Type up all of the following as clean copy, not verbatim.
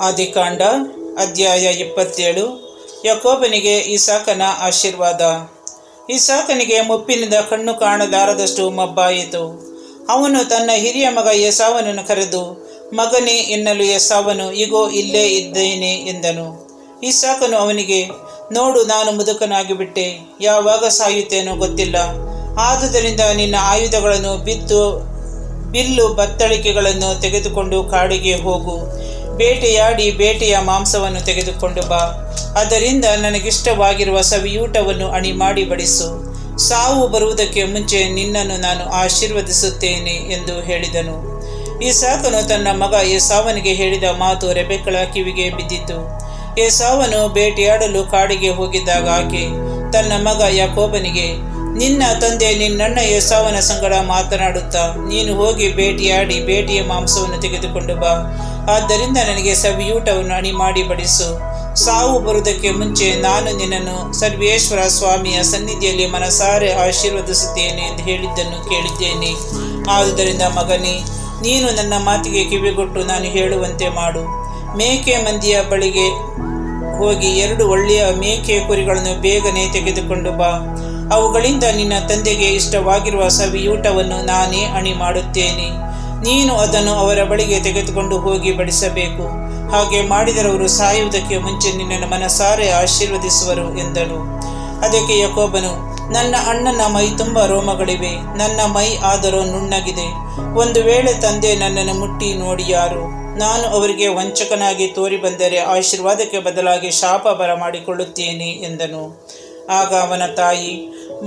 ಆದಿಕಾಂಡ ಅಧ್ಯಾಯ 27. ಯಾಕೋಬನಿಗೆ ಇಸಾಕನ ಆಶೀರ್ವಾದ. ಇಸಾಕನಿಗೆ ಮುಪ್ಪಿನಿಂದ ಕಣ್ಣು ಕಾಣಲಾರದಷ್ಟು ಮಬ್ಬಾಯಿತು. ಅವನು ತನ್ನ ಹಿರಿಯ ಮಗ ಏಸಾವನನ್ನು ಕರೆದು, ಮಗನೇ ಎನ್ನಲು ಏಸಾವನು, ಇಗೋ ಇಲ್ಲೇ ಇದ್ದೇನೆ ಎಂದನು. ಇಸಾಕನು ಅವನಿಗೆ, ನೋಡು, ನಾನು ಮುದುಕನಾಗಿಬಿಟ್ಟೆ, ಯಾವಾಗ ಸಾಯುತ್ತೇನೋ ಗೊತ್ತಿಲ್ಲ. ಆದುದರಿಂದ ನಿನ್ನ ಆಯುಧಗಳನ್ನು ಬಿಲ್ಲು ಬತ್ತಳಿಕೆಗಳನ್ನು ತೆಗೆದುಕೊಂಡು ಕಾಡಿಗೆ ಹೋಗು. ಬೇಟೆಯಾಡಿ ಬೇಟೆಯ ಮಾಂಸವನ್ನು ತೆಗೆದುಕೊಂಡು ಬಾ. ಅದರಿಂದ ನನಗಿಷ್ಟವಾಗಿರುವ ಸವಿಯೂಟವನ್ನು ಅಣಿ ಮಾಡಿ ಬಡಿಸು. ಸಾವು ಬರುವುದಕ್ಕೆ ಮುಂಚೆ ನಿನ್ನನ್ನು ನಾನು ಆಶೀರ್ವದಿಸುತ್ತೇನೆ ಎಂದು ಹೇಳಿದನು. ಇಸಾಕನು ತನ್ನ ಮಗ ಏಸಾವನಿಗೆ ಹೇಳಿದ ಮಾತು ರೆಬೆಕ್ಕಳ ಕಿವಿಗೆ ಬಿದ್ದಿತು. ಏಸಾವನು ಬೇಟೆಯಾಡಲು ಕಾಡಿಗೆ ಹೋಗಿದ್ದಾಗ ಆಕೆ ತನ್ನ ಮಗ ಯಾಕೋಬನಿಗೆ, ನಿನ್ನ ತಂದೆ ನಿನ್ನಣ್ಣ ಏಸಾವನ ಸಂಗಡ ಮಾತನಾಡುತ್ತಾ, ನೀನು ಹೋಗಿ ಬೇಟೆಯಾಡಿ ಬೇಟೆಯ ಮಾಂಸವನ್ನು ತೆಗೆದುಕೊಂಡು ಬಾ. ಆದ್ದರಿಂದ ನನಗೆ ಸವಿಯೂಟವನ್ನು ಅಣಿ ಮಾಡಿ ಬಡಿಸು. ಸಾವು ಬರುವುದಕ್ಕೆ ಮುಂಚೆ ನಾನು ನಿನ್ನನ್ನು ಸರ್ವೇಶ್ವರ ಸ್ವಾಮಿಯ ಸನ್ನಿಧಿಯಲ್ಲಿ ಮನಸಾರೆ ಆಶೀರ್ವದಿಸುತ್ತೇನೆ ಎಂದು ಹೇಳಿದ್ದನ್ನು ಕೇಳಿದ್ದೇನೆ. ಆದುದರಿಂದ ಮಗನೇ, ನೀನು ನನ್ನ ಮಾತಿಗೆ ಕಿವಿಗೊಟ್ಟು ನಾನು ಹೇಳುವಂತೆ ಮಾಡು. ಮೇಕೆ ಮಂದಿಯ ಬಳಿಗೆ ಹೋಗಿ 2 ಒಳ್ಳೆಯ ಮೇಕೆ ಕುರಿಗಳನ್ನು ಬೇಗನೆ ತೆಗೆದುಕೊಂಡು ಬಾ. ಅವುಗಳಿಂದ ನಿನ್ನ ತಂದೆಗೆ ಇಷ್ಟವಾಗಿರುವ ಸವಿಯೂಟವನ್ನು ನಾನೇ ಅಣಿ ಮಾಡುತ್ತೇನೆ. ನೀನು ಅದನ್ನು ಅವರ ಬಳಿಗೆ ತೆಗೆದುಕೊಂಡು ಹೋಗಿ ಬಡಿಸಬೇಕು. ಹಾಗೆ ಮಾಡಿದರವರು ಸಾಯುವುದಕ್ಕೆ ಮುಂಚೆ ನಿನ್ನನ್ನು ಮನಸಾರೆ ಆಶೀರ್ವದಿಸುವರು ಎಂದನು. ಅದಕ್ಕೆ ಯಾಕೋಬನು, ನನ್ನ ಅಣ್ಣನ ಮೈ ತುಂಬ ರೋಮಗಳಿವೆ, ನನ್ನ ಮೈ ಆದರೂ ನುಣ್ಣಗಿದೆ. ಒಂದು ವೇಳೆ ತಂದೆ ನನ್ನನ್ನು ಮುಟ್ಟಿ ನೋಡಿಯಾರು, ನಾನು ಅವರಿಗೆ ವಂಚಕನಾಗಿ ತೋರಿ ಬಂದರೆ ಆಶೀರ್ವಾದಕ್ಕೆ ಬದಲಾಗಿ ಶಾಪ ಬರಮಾಡಿಕೊಳ್ಳುತ್ತೇನೆ ಎಂದನು. ಆಗ ಅವನ ತಾಯಿ,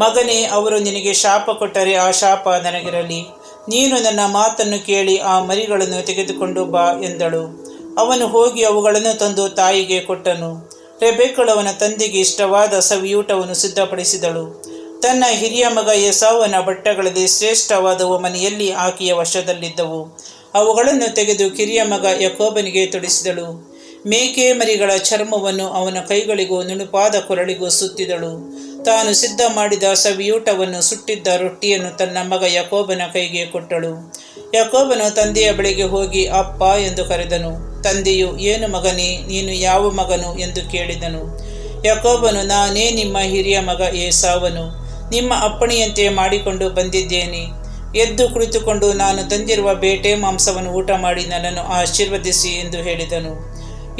ಮಗನೇ, ಅವರು ನಿನಗೆ ಶಾಪ ಕೊಟ್ಟರೆ ಆ ಶಾಪ ನನಗಿರಲಿ. ನೀನು ನನ್ನ ಮಾತನ್ನು ಕೇಳಿ ಆ ಮರಿಗಳನ್ನು ತೆಗೆದುಕೊಂಡು ಬಾ ಎಂದಳು. ಅವನು ಹೋಗಿ ಅವುಗಳನ್ನು ತಂದು ತಾಯಿಗೆ ಕೊಟ್ಟನು. ರೆಬೆಕ್ಕಳು ಅವನ ತಂದೆಗೆ ಇಷ್ಟವಾದ ಸವಿಯೂಟವನ್ನು ಸಿದ್ಧಪಡಿಸಿದಳು. ತನ್ನ ಹಿರಿಯ ಮಗ ಏಸಾವನ ಬಟ್ಟೆಗಳಲ್ಲಿ ಶ್ರೇಷ್ಠವಾದವು ಮನೆಯಲ್ಲಿ ಆಕೆಯ ವಶದಲ್ಲಿದ್ದವು. ಅವುಗಳನ್ನು ತೆಗೆದು ಕಿರಿಯ ಮಗ ಯಾಕೋಬನಿಗೆ ತೊಡಿಸಿದಳು. ಮೇಕೆ ಮರಿಗಳ ಚರ್ಮವನ್ನು ಅವನ ಕೈಗಳಿಗೂ ನುಣುಪಾದ ಕೊರಳಿಗೂ ಸುತ್ತಿದಳು. ತಾನು ಸಿದ್ಧ ಮಾಡಿದ ಸವಿಯೂಟವನ್ನು ಸುಟ್ಟಿದ್ದ ರೊಟ್ಟಿಯನ್ನು ತನ್ನ ಮಗ ಯಾಕೋಬನ ಕೈಗೆ ಕೊಟ್ಟಳು. ಯಾಕೋಬನು ತಂದೆಯ ಬಳಿಗೆ ಹೋಗಿ ಅಪ್ಪ ಎಂದು ಕರೆದನು. ತಂದೆಯು, ಏನು ಮಗನೇ, ನೀನು ಯಾವ ಮಗನು ಎಂದು ಕೇಳಿದನು. ಯಾಕೋಬನು, ನಾನೇ ನಿಮ್ಮ ಹಿರಿಯ ಮಗ ಏಸಾವನು. ನಿಮ್ಮ ಅಪ್ಪಣೆಯಂತೆ ಮಾಡಿಕೊಂಡು ಬಂದಿದ್ದೇನೆ. ಎದ್ದು ಕುಳಿತುಕೊಂಡು ನಾನು ತಂದಿರುವ ಬೇಟೆ ಮಾಂಸವನ್ನು ಊಟ ಮಾಡಿ ನನ್ನನ್ನು ಆಶೀರ್ವದಿಸಿ ಎಂದು ಹೇಳಿದನು.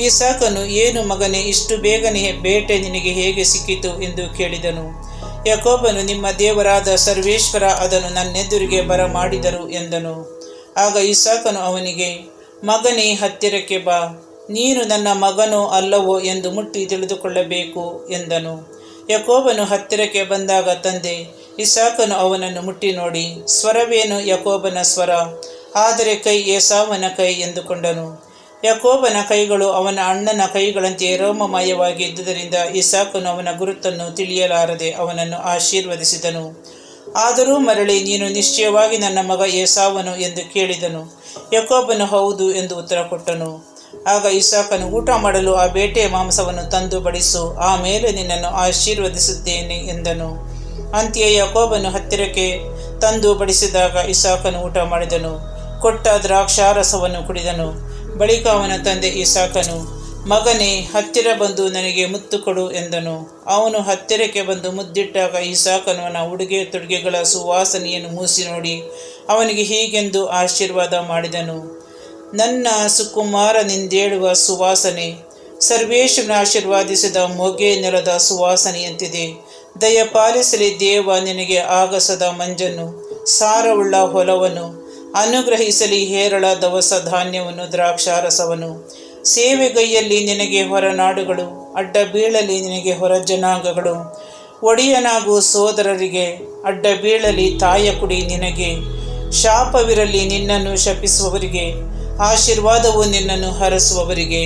ಇಸಾಕನು, ಏನು ಮಗನೇ, ಇಷ್ಟು ಬೇಗನೆ ಬೇಟೆ ನಿನಗೆ ಹೇಗೆ ಸಿಕ್ಕಿತು ಎಂದು ಕೇಳಿದನು. ಯಾಕೋಬನು, ನಿಮ್ಮ ದೇವರಾದ ಸರ್ವೇಶ್ವರ ಅದನ್ನು ನನ್ನೆದುರಿಗೆ ಬರಮಾಡಿದರು ಎಂದನು. ಆಗ ಇಸಾಕನು ಅವನಿಗೆ, ಮಗನೇ, ಹತ್ತಿರಕ್ಕೆ ಬಾ. ನೀನು ನನ್ನ ಮಗನೋ ಅಲ್ಲವೋ ಎಂದು ಮುಟ್ಟಿ ತಿಳಿದುಕೊಳ್ಳಬೇಕು ಎಂದನು. ಯಾಕೋಬನು ಹತ್ತಿರಕ್ಕೆ ಬಂದಾಗ ತಂದೆ ಇಸಾಕನು ಅವನನ್ನು ಮುಟ್ಟಿ ನೋಡಿ, ಸ್ವರವೇನು ಯಾಕೋಬನ ಸ್ವರ, ಆದರೆ ಕೈ ಏಸಾವನ ಕೈ ಎಂದುಕೊಂಡನು. ಯಾಕೋಬನ ಕೈಗಳು ಅವನ ಅಣ್ಣನ ಕೈಗಳಂತೆ ರೋಮಮಯವಾಗಿ ಇದ್ದುದರಿಂದ ಇಸಾಕನು ಅವನ ಗುರುತನ್ನು ತಿಳಿಯಲಾರದೆ ಅವನನ್ನು ಆಶೀರ್ವದಿಸಿದನು. ಆದರೂ ಮರಳಿ, ನೀನು ನಿಶ್ಚಯವಾಗಿ ನನ್ನ ಮಗ ಏಸಾವನು ಎಂದು ಕೇಳಿದನು. ಯಾಕೋಬನು ಹೌದು ಎಂದು ಉತ್ತರ ಕೊಟ್ಟನು. ಆಗ ಇಸಾಕನು, ಊಟ ಮಾಡಲು ಆ ಬೇಟೆಯ ಮಾಂಸವನ್ನು ತಂದು ಬಡಿಸು, ಆಮೇಲೆ ನಿನ್ನನ್ನು ಆಶೀರ್ವದಿಸುತ್ತೇನೆ ಎಂದನು. ಅಂತೆಯೇ ಯಾಕೋಬನು ಹತ್ತಿರಕ್ಕೆ ತಂದು ಬಡಿಸಿದಾಗ ಇಸಾಕನು ಊಟ ಮಾಡಿದನು. ಕೊಟ್ಟ ದ್ರಾಕ್ಷಾರಸವನ್ನು ಕುಡಿದನು. ಬಳಿಕ ಅವನ ತಂದೆ ಇಸಾಕನು, ಮಗನೇ, ಹತ್ತಿರ ಬಂದು ನನಗೆ ಮುತ್ತು ಕೊಡು ಎಂದನು. ಅವನು ಹತ್ತಿರಕ್ಕೆ ಬಂದು ಮುದ್ದಿಟ್ಟಾಗ ಇಸಾಕನು ಅವನ ಉಡುಗೆ ತೊಡುಗೆಗಳ ಸುವಾಸನೆಯನ್ನು ಮೂಸಿ ನೋಡಿ ಅವನಿಗೆ ಹೀಗೆಂದು ಆಶೀರ್ವಾದ ಮಾಡಿದನು. ನನ್ನ ಸುಕುಮಾರನಿಂದೇಳುವ ಸುವಾಸನೆ ಸರ್ವೇಶ್ವರನ ಆಶೀರ್ವಾದಿಸಿದ ಮೊಗೆ ನೆಲದ ಸುವಾಸನೆಯಂತಿದೆ. ದಯಪಾಲಿಸಲಿ ದೇವ ನಿನಗೆ ಆಗಸದ ಮಂಜನ್ನು, ಸಾರವುಳ್ಳ ಹೊಲವನ್ನು, ಅನುಗ್ರಹಿಸಲಿ ಹೇರಳ ದವಸ ಧಾನ್ಯವನ್ನು, ದ್ರಾಕ್ಷಾರಸವನ್ನು. ಸೇವೆಗೈಯಲ್ಲಿ ನಿನಗೆ ಹೊರನಾಡುಗಳು, ಅಡ್ಡ ಬೀಳಲಿ ನಿನಗೆ ಹೊರ ಜನಾಂಗಗಳು. ಒಡೆಯನಾಗೂ ಸೋದರರಿಗೆ, ಅಡ್ಡ ಬೀಳಲಿ ತಾಯ ಕುಡಿ ನಿನಗೆ. ಶಾಪವಿರಲಿ ನಿನ್ನನ್ನು ಶಪಿಸುವವರಿಗೆ, ಆಶೀರ್ವಾದವು ನಿನ್ನನ್ನು ಹರಸುವವರಿಗೆ.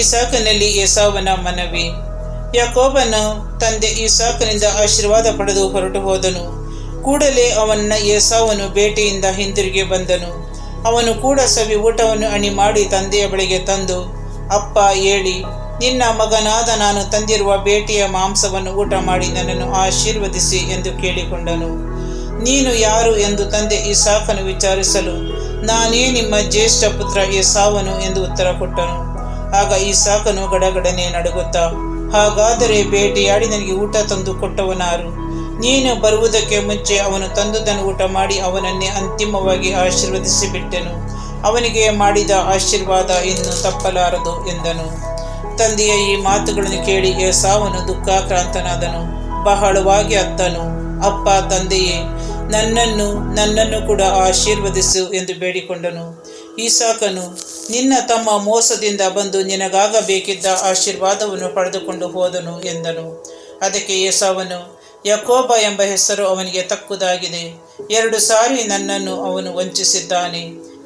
ಇಸಾಕನಲ್ಲಿ ಏಸಾವನ ಮನವಿ. ಯಾಕೋಬನು ತಂದೆ ಇಸಾಕನಿಂದ ಆಶೀರ್ವಾದ ಪಡೆದು ಹೊರಟು ಹೋದನು. ಕೂಡಲೇ ಅವನ ಏಸಾವನು ಬೇಟೆಯಿಂದ ಹಿಂದಿರುಗಿ ಬಂದನು. ಅವನು ಕೂಡ ಸವಿ ಊಟವನ್ನು ಅಣಿ ಮಾಡಿ ತಂದೆಯ ಬಳಿಗೆ ತಂದು, ಅಪ್ಪ ಏಳಿ, ನಿನ್ನ ಮಗನಾದ ನಾನು ತಂದಿರುವ ಬೇಟೆಯ ಮಾಂಸವನ್ನು ಊಟ ಮಾಡಿ ನನ್ನನ್ನು ಆಶೀರ್ವದಿಸಿ ಎಂದು ಕೇಳಿಕೊಂಡನು. ನೀನು ಯಾರು ಎಂದು ತಂದೆ ಇಸಾಕನು ವಿಚಾರಿಸಲು, ನಾನೇ ನಿಮ್ಮ ಜ್ಯೇಷ್ಠ ಪುತ್ರ ಏಸಾವನು ಎಂದು ಉತ್ತರ ಕೊಟ್ಟನು. ಆಗ ಇಸಾಕನು ಗಡಗಡನೆ ನಡುಗುತ್ತಾ, ಹಾಗಾದರೆ ಬೇಟೆಯಾಡಿ ನನಗೆ ಊಟ ತಂದು ಕೊಟ್ಟವನಾರು? ನೀನು ಬರುವುದಕ್ಕೆ ಮುಂಚೆ ಅವನು ತಂದುದನ್ನು ಊಟ ಮಾಡಿ ಅವನನ್ನೇ ಅಂತಿಮವಾಗಿ ಆಶೀರ್ವದಿಸಿಬಿಟ್ಟೆನು. ಅವನಿಗೆ ಮಾಡಿದ ಆಶೀರ್ವಾದ ಇನ್ನು ತಪ್ಪಲಾರದು ಎಂದನು. ತಂದೆಯ ಈ ಮಾತುಗಳನ್ನು ಕೇಳಿ ಏಸಾವನು ದುಃಖಾಕ್ರಾಂತನಾದನು, ಬಹಳವಾಗಿ ಅತ್ತನು. ಅಪ್ಪ, ತಂದೆಯೇ, ನನ್ನನ್ನು ಕೂಡ ಆಶೀರ್ವದಿಸು ಎಂದು ಬೇಡಿಕೊಂಡನು. ಇಸಾಕನು, ನಿನ್ನ ತಮ್ಮ ಮೋಸದಿಂದ ಬಂದು ನಿನಗಾಗಬೇಕಿದ್ದ ಆಶೀರ್ವಾದವನ್ನು ಪಡೆದುಕೊಂಡು ಹೋದನು ಎಂದನು. ಅದಕ್ಕೆ ಏಸಾವನು, ಯಾಕೋಬ ಎಂಬ ಹೆಸರು ಅವನಿಗೆ ತಕ್ಕುದಾಗಿದೆ. 2 ಸಾರಿ ನನ್ನನ್ನು ಅವನು ವಂಚಿಸಿದ್ದಾನೆ.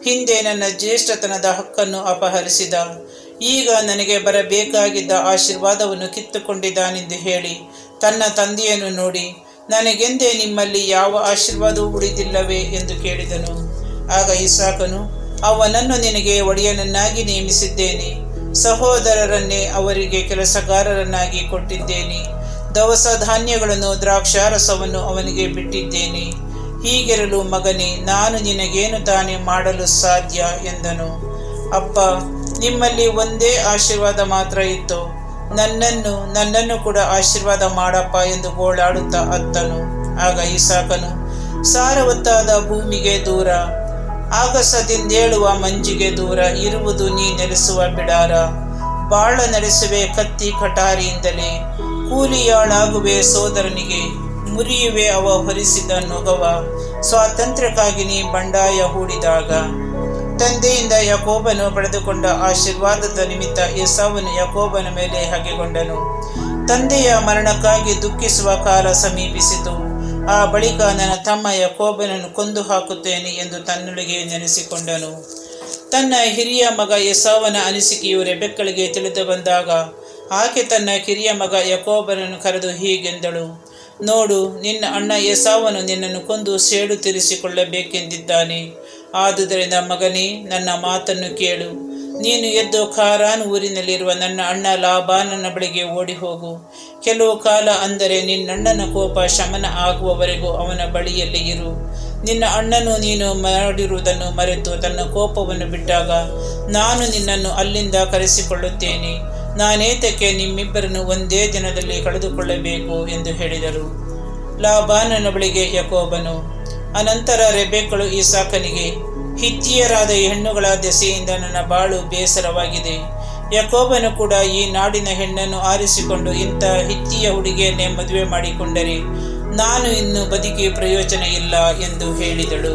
ಹಿಂದೆ ನನ್ನ ಜ್ಯೇಷ್ಠತನದ ಹಕ್ಕನ್ನು ಅಪಹರಿಸಿದ. ಈಗ ನನಗೆ ಬರಬೇಕಾಗಿದ್ದ ಆಶೀರ್ವಾದವನ್ನು ಕಿತ್ತುಕೊಂಡಿದ್ದಾನೆಂದು ಹೇಳಿ ತನ್ನ ತಂದೆಯನ್ನು ನೋಡಿ, ನನಗೆಂದೇ ನಿಮ್ಮಲ್ಲಿ ಯಾವ ಆಶೀರ್ವಾದವೂ ಉಳಿದಿಲ್ಲವೇ ಎಂದು ಕೇಳಿದನು. ಆಗ ಇಸಾಕನು, ಅವನನ್ನು ನಿನಗೆ ಒಡೆಯನನ್ನಾಗಿ ನೇಮಿಸಿದ್ದೇನೆ. ಸಹೋದರರನ್ನೇ ಅವರಿಗೆ ಕೆಲಸಗಾರರನ್ನಾಗಿ ಕೊಟ್ಟಿದ್ದೇನೆ. ದವಸ ಧಾನ್ಯಗಳನ್ನು, ದ್ರಾಕ್ಷಾರಸವನ್ನು ಅವನಿಗೆ ಬಿಟ್ಟಿದ್ದೇನೆ. ಹೀಗಿರಲು ಮಗನೇ, ನಾನು ನಿನಗೇನು ತಾನೇ ಮಾಡಲು ಸಾಧ್ಯ ಎಂದನು. ಅಪ್ಪ, ನಿಮ್ಮಲ್ಲಿ ಒಂದೇ ಆಶೀರ್ವಾದ ಮಾತ್ರ ಇತ್ತು. ನನ್ನನ್ನು ಕೂಡ ಆಶೀರ್ವಾದ ಮಾಡಪ್ಪ ಎಂದು ಗೋಳಾಡುತ್ತಾ ಅತ್ತನು. ಆಗ ಇಸಾಕನು, ಸಾರವತ್ತಾದ ಭೂಮಿಗೆ ದೂರ, ಆಗಸದಿಂದೇಳುವ ಮಂಜಿಗೆ ದೂರ ಇರುವುದು ನೀ ನೆಲೆಸುವ ಬಿಡಾರ. ಬಾಳ ನಡೆಸುವೆ ಕತ್ತಿ ಕಟಾರಿಯಿಂದಲೇ, ಕೂಲಿಯಾಳಾಗುವೆ ಸೋದರನಿಗೆ, ಮುರಿಯುವೆ ಅವ ಹೊರಿಸಿದ ನೊಗವ. ಸ್ವಾತಂತ್ರ್ಯಕ್ಕಾಗಿ ನೀ ಬಂಡಾಯ ಹೂಡಿದಾಗ. ತಂದೆಯಿಂದ ಯಾಕೋಬನು ಪಡೆದುಕೊಂಡ ಆಶೀರ್ವಾದದ ನಿಮಿತ್ತ ಏಸಾವನು ಯಾಕೋಬನ ಮೇಲೆ ಹಗೆಗೊಂಡನು. ತಂದೆಯ ಮರಣಕ್ಕಾಗಿ ದುಃಖಿಸುವ ಕಾಲ ಸಮೀಪಿಸಿತು. ಆ ಬಳಿಕ ನನ್ನ ತಮ್ಮ ಯಾಕೋಬನನ್ನು ಕೊಂದು ಹಾಕುತ್ತೇನೆ ಎಂದು ತನ್ನೊಳಗೆ ನೆನೆಸಿಕೊಂಡನು. ತನ್ನ ಹಿರಿಯ ಮಗ ಏಸಾವನ ಅನಿಸಿಕೆಯು ರೆಬೆಕ್ಕಳಿಗೆ ತಿಳಿದು ಬಂದಾಗ ಆಕೆ ತನ್ನ ಕಿರಿಯ ಮಗ ಯಾಕೋಬನನ್ನು ಕರೆದು ಹೀಗೆಂದಳು, ನೋಡು, ನಿನ್ನ ಅಣ್ಣ ಏಸಾವನು ನಿನ್ನನ್ನು ಕೊಂದು ಸೇಡು ತೀರಿಸಿಕೊಳ್ಳಬೇಕೆಂದಿದ್ದಾನೆ. ಆದುದರಿಂದ ಮಗನೇ, ನನ್ನ ಮಾತನ್ನು ಕೇಳು. ನೀನು ಎದ್ದು ಖಾರಾನ್ ಊರಿನಲ್ಲಿರುವ ನನ್ನ ಅಣ್ಣ ಲಾಬಾನನ ಬಳಿಗೆ ಓಡಿ ಹೋಗು. ಕೆಲವು ಕಾಲ, ಅಂದರೆ ನಿನ್ನಣ್ಣನ ಕೋಪ ಶಮನ ಆಗುವವರೆಗೂ ಅವನ ಬಳಿಯಲ್ಲಿ ಇರು. ನಿನ್ನ ಅಣ್ಣನು ನೀನು ಮಾಡಿರುವುದನ್ನು ಮರೆತು ತನ್ನ ಕೋಪವನ್ನು ಬಿಟ್ಟಾಗ ನಾನು ನಿನ್ನನ್ನು ಅಲ್ಲಿಂದ ಕರೆಸಿಕೊಳ್ಳುತ್ತೇನೆ. ನಾನೇತಕ್ಕೆ ನಿಮ್ಮಿಬ್ಬರನ್ನು ಒಂದೇ ದಿನದಲ್ಲಿ ಕಳೆದುಕೊಳ್ಳಬೇಕು ಎಂದು ಹೇಳಿದರು. ಲಾಬಾನನ ಬಳಿಗೆ ಯಾಕೋಬನು. ಅನಂತರ ರೆಬೆಕ್ಕಳು ಇಸಾಕನಿಗೆ, ಹಿತ್ತಿಯರಾದ ಹೆಣ್ಣುಗಳ ದೆಸೆಯಿಂದ ನನ್ನ ಬಾಳು ಬೇಸರವಾಗಿದೆ. ಯಾಕೋಬನು ಕೂಡ ಈ ನಾಡಿನ ಹೆಣ್ಣನ್ನು ಆರಿಸಿಕೊಂಡು ಇಂಥ ಹಿತ್ತಿಯ ಹುಡುಗಿಯನ್ನೇ ಮದುವೆ ಮಾಡಿಕೊಂಡರೆ ನಾನು ಇನ್ನು ಬದುಕಿ ಪ್ರಯೋಜನ ಇಲ್ಲ ಎಂದು ಹೇಳಿದಳು.